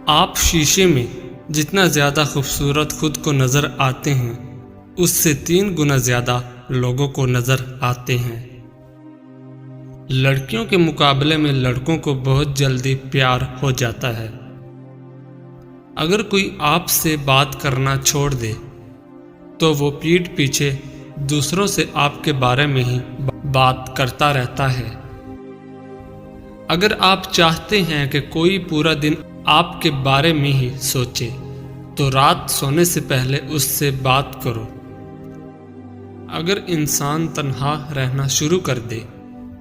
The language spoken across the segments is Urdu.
آپ شیشے میں جتنا زیادہ خوبصورت خود کو نظر آتے ہیں اس سے 3 گنا زیادہ لوگوں کو نظر آتے ہیں۔ لڑکیوں کے مقابلے میں لڑکوں کو بہت جلدی پیار ہو جاتا ہے۔ اگر کوئی آپ سے بات کرنا چھوڑ دے تو وہ پیٹھ پیچھے دوسروں سے آپ کے بارے میں ہی بات کرتا رہتا ہے۔ اگر آپ چاہتے ہیں کہ کوئی پورا دن آپ کے بارے میں ہی سوچے تو رات سونے سے پہلے اس سے بات کرو۔ اگر انسان تنہا رہنا شروع کر دے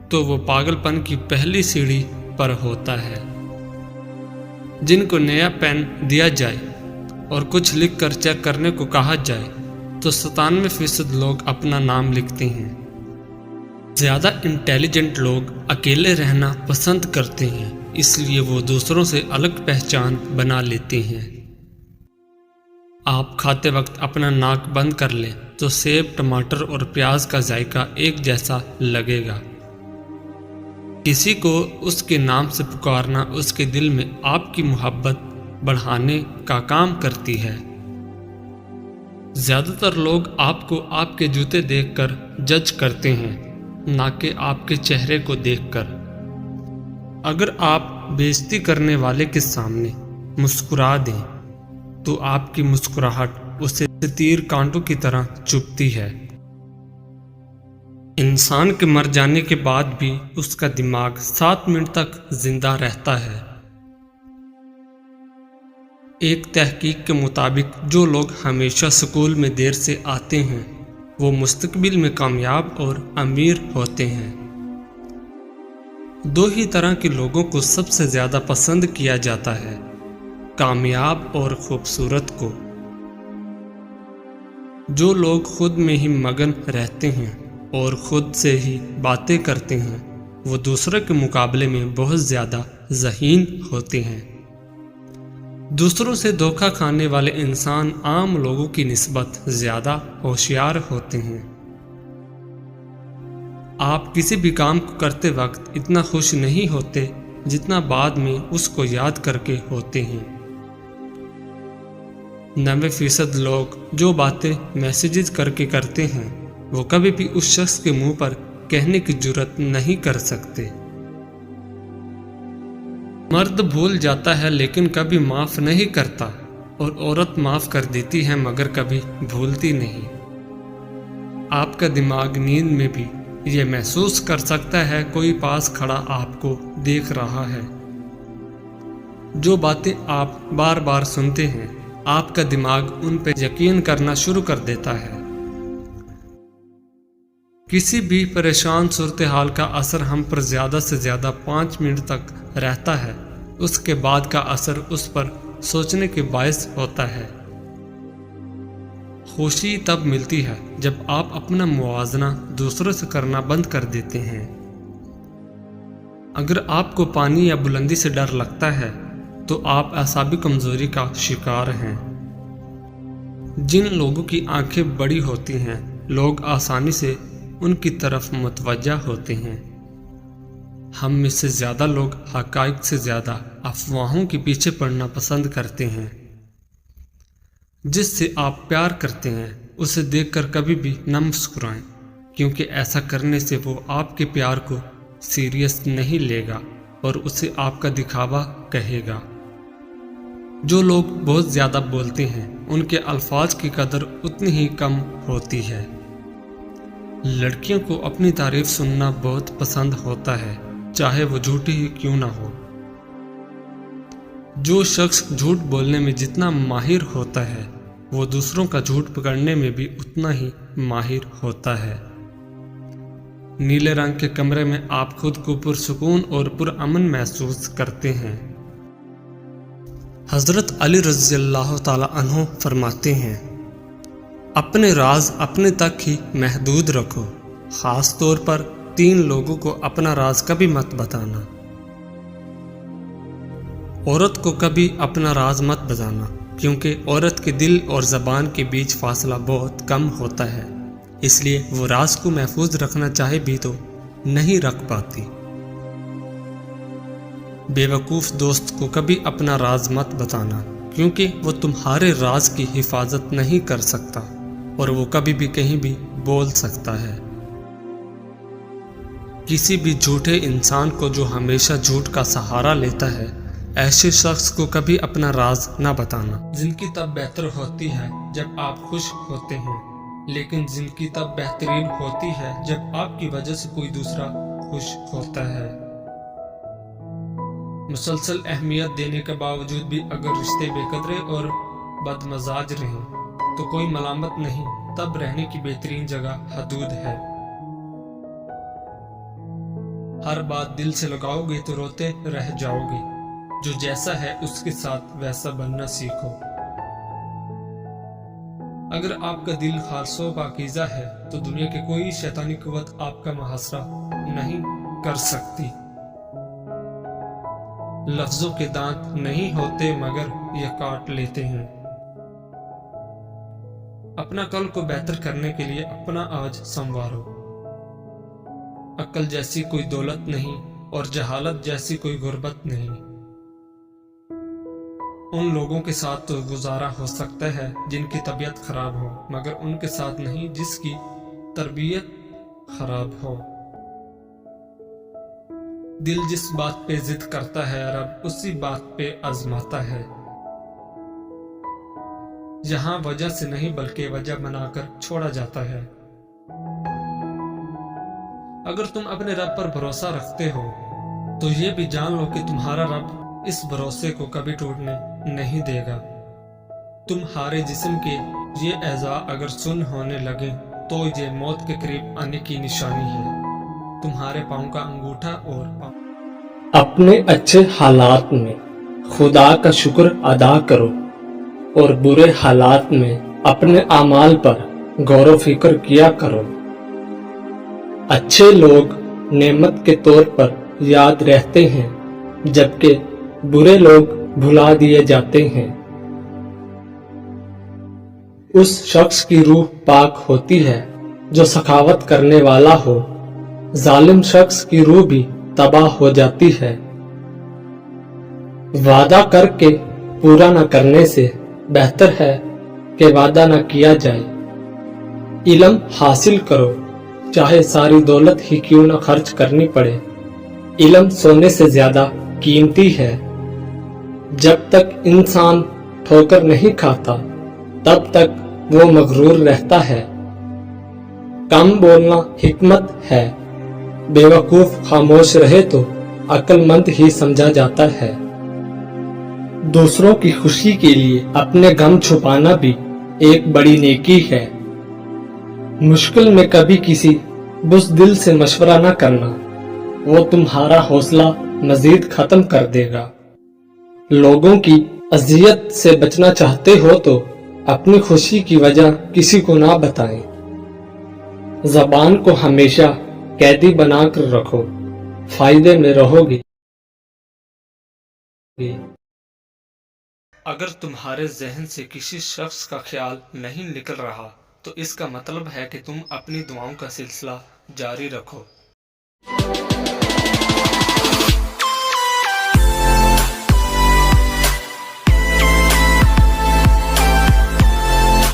تو وہ پاگل پن کی پہلی سیڑھی پر ہوتا ہے۔ جن کو نیا پین دیا جائے اور کچھ لکھ کر چیک کرنے کو کہا جائے تو 97% لوگ اپنا نام لکھتے ہیں۔ زیادہ انٹیلیجنٹ لوگ اکیلے رہنا پسند کرتے ہیں، اس لیے وہ دوسروں سے الگ پہچان بنا لیتے ہیں۔ آپ کھاتے وقت اپنا ناک بند کر لیں تو سیب، ٹماٹر اور پیاز کا ذائقہ ایک جیسا لگے گا۔ کسی کو اس کے نام سے پکارنا اس کے دل میں آپ کی محبت بڑھانے کا کام کرتی ہے۔ زیادہ تر لوگ آپ کو آپ کے جوتے دیکھ کر جج کرتے ہیں، نہ کہ آپ کے چہرے کو دیکھ کر۔ اگر آپ بےعزتی کرنے والے کے سامنے مسکرا دیں تو آپ کی مسکراہٹ اسے تیر کانٹوں کی طرح چبھتی ہے۔ انسان کے مر جانے کے بعد بھی اس کا دماغ 7 منٹ تک زندہ رہتا ہے۔ ایک تحقیق کے مطابق جو لوگ ہمیشہ سکول میں دیر سے آتے ہیں وہ مستقبل میں کامیاب اور امیر ہوتے ہیں۔ 2 ہی طرح کے لوگوں کو سب سے زیادہ پسند کیا جاتا ہے، کامیاب اور خوبصورت کو۔ جو لوگ خود میں ہی مگن رہتے ہیں اور خود سے ہی باتیں کرتے ہیں وہ دوسرے کے مقابلے میں بہت زیادہ ذہین ہوتے ہیں۔ دوسروں سے دھوکہ کھانے والے انسان عام لوگوں کی نسبت زیادہ ہوشیار ہوتے ہیں۔ آپ کسی بھی کام کو کرتے وقت اتنا خوش نہیں ہوتے جتنا بعد میں اس کو یاد کر کے ہوتے ہیں۔ 90% لوگ جو باتیں میسیجز کر کے کرتے ہیں وہ کبھی بھی اس شخص کے منہ پر کہنے کی جرات نہیں کر سکتے۔ مرد بھول جاتا ہے لیکن کبھی معاف نہیں کرتا، اور عورت معاف کر دیتی ہے مگر کبھی بھولتی نہیں۔ آپ کا دماغ نیند میں بھی یہ محسوس کر سکتا ہے کوئی پاس کھڑا آپ کو دیکھ رہا ہے۔ جو باتیں آپ بار بار سنتے ہیں آپ کا دماغ ان پہ یقین کرنا شروع کر دیتا ہے۔ کسی بھی پریشان صورتحال کا اثر ہم پر زیادہ سے زیادہ 5 منٹ تک رہتا ہے، اس کے بعد کا اثر اس پر سوچنے کے باعث ہوتا ہے۔ خوشی تب ملتی ہے جب آپ اپنا موازنہ دوسروں سے کرنا بند کر دیتے ہیں۔ اگر آپ کو پانی یا بلندی سے ڈر لگتا ہے تو آپ اعصابی کمزوری کا شکار ہیں۔ جن لوگوں کی آنکھیں بڑی ہوتی ہیں لوگ آسانی سے ان کی طرف متوجہ ہوتے ہیں۔ ہم میں سے زیادہ لوگ حقائق سے زیادہ افواہوں کے پیچھے پڑنا پسند کرتے ہیں۔ جس سے آپ پیار کرتے ہیں اسے دیکھ کر کبھی بھی نہ مسکرائیں، کیونکہ ایسا کرنے سے وہ آپ کے پیار کو سیریس نہیں لے گا اور اسے آپ کا دکھاوا کہے گا۔ جو لوگ بہت زیادہ بولتے ہیں ان کے الفاظ کی قدر اتنی ہی کم ہوتی ہے۔ لڑکیوں کو اپنی تعریف سننا بہت پسند ہوتا ہے، چاہے وہ جھوٹی ہی کیوں نہ ہو۔ جو شخص جھوٹ بولنے میں جتنا ماہر ہوتا ہے وہ دوسروں کا جھوٹ پکڑنے میں بھی اتنا ہی ماہر ہوتا ہے۔ نیلے رنگ کے کمرے میں آپ خود کو پرسکون اور پرامن محسوس کرتے ہیں۔ حضرت علی رضی اللہ تعالی عنہ فرماتے ہیں، اپنے راز اپنے تک ہی محدود رکھو، خاص طور پر 3 لوگوں کو اپنا راز کبھی مت بتانا۔ عورت کو کبھی اپنا راز مت بتانا، کیونکہ عورت کے دل اور زبان کے بیچ فاصلہ بہت کم ہوتا ہے، اس لیے وہ راز کو محفوظ رکھنا چاہے بھی تو نہیں رکھ پاتی۔ بیوقوف دوست کو کبھی اپنا راز مت بتانا، کیونکہ وہ تمہارے راز کی حفاظت نہیں کر سکتا اور وہ کبھی بھی کہیں بھی بول سکتا ہے۔ کسی بھی جھوٹے انسان کو جو ہمیشہ جھوٹ کا سہارا لیتا ہے، ایسے شخص کو کبھی اپنا راز نہ بتانا۔ زندگی تب بہتر ہوتی ہے جب آپ خوش ہوتے ہیں، لیکن زندگی تب بہترین ہوتی ہے جب آپ کی وجہ سے کوئی دوسرا خوش ہوتا ہے۔ مسلسل اہمیت دینے کے باوجود بھی اگر رشتے بے قدرے اور بد مزاج رہیں تو کوئی ملامت نہیں، تب رہنے کی بہترین جگہ حدود ہے۔ ہر بات دل سے لگاؤ گے تو روتے رہ جاؤ گے، جو جیسا ہے اس کے ساتھ ویسا بننا سیکھو۔ اگر آپ کا دل خالص و پاکیزہ ہے تو دنیا کی کوئی شیطانی قوت آپ کا محاصرہ نہیں کر سکتی۔ لفظوں کے دانت نہیں ہوتے مگر یہ کاٹ لیتے ہیں۔ اپنا کل کو بہتر کرنے کے لیے اپنا آج سنوارو۔ عقل جیسی کوئی دولت نہیں اور جہالت جیسی کوئی غربت نہیں۔ ان لوگوں کے ساتھ تو گزارا ہو سکتا ہے جن کی طبیعت خراب ہو، مگر ان کے ساتھ نہیں جس کی تربیت خراب ہو۔ دل جس بات پہ ضد کرتا ہے رب اسی بات پہ آزماتا ہے۔ یہاں وجہ سے نہیں بلکہ وجہ بنا کر چھوڑا جاتا ہے۔ اگر تم اپنے رب پر بھروسہ رکھتے ہو تو یہ بھی جان لو کہ تمہارا رب اس بھروسے کو کبھی ٹوٹنے نہیں دے گا۔ تمہارے جسم کے یہ اعضاء اگر سن ہونے لگے تو یہ موت کے قریب آنے کی نشانی ہے۔ تمہارے پاؤں کا انگوٹھا اور اپنے اچھے حالات میں خدا کا شکر ادا کرو اور برے حالات میں اپنے اعمال پر غور و فکر کیا کرو۔ اچھے لوگ نعمت کے طور پر یاد رہتے ہیں جبکہ برے لوگ بھلا دیے جاتے ہیں۔ اس شخص کی روح پاک ہوتی ہے جو سخاوت کرنے والا ہو، ظالم شخص کی روح بھی تباہ ہو جاتی ہے۔ وعدہ کر کے پورا نہ کرنے سے بہتر ہے کہ وعدہ نہ کیا جائے۔ علم حاصل کرو چاہے ساری دولت ہی کیوں نہ خرچ کرنی پڑے۔ علم سونے سے زیادہ قیمتی ہے۔ جب تک انسان ٹھوکر نہیں کھاتا تب تک وہ مغرور رہتا ہے۔ کم بولنا حکمت ہے، بیوقوف خاموش رہے تو عقل مند ہی سمجھا جاتا ہے۔ دوسروں کی خوشی کے لیے اپنے غم چھپانا بھی ایک بڑی نیکی ہے۔ مشکل میں کبھی کسی بزدل سے مشورہ نہ کرنا، وہ تمہارا حوصلہ مزید ختم کر دے گا۔ لوگوں کی اذیت سے بچنا چاہتے ہو تو اپنی خوشی کی وجہ کسی کو نہ بتائیں۔ زبان کو ہمیشہ قیدی بنا کر رکھو، فائدے میں رہو گے۔ اگر تمہارے ذہن سے کسی شخص کا خیال نہیں نکل رہا تو اس کا مطلب ہے کہ تم اپنی دعاؤں کا سلسلہ جاری رکھو۔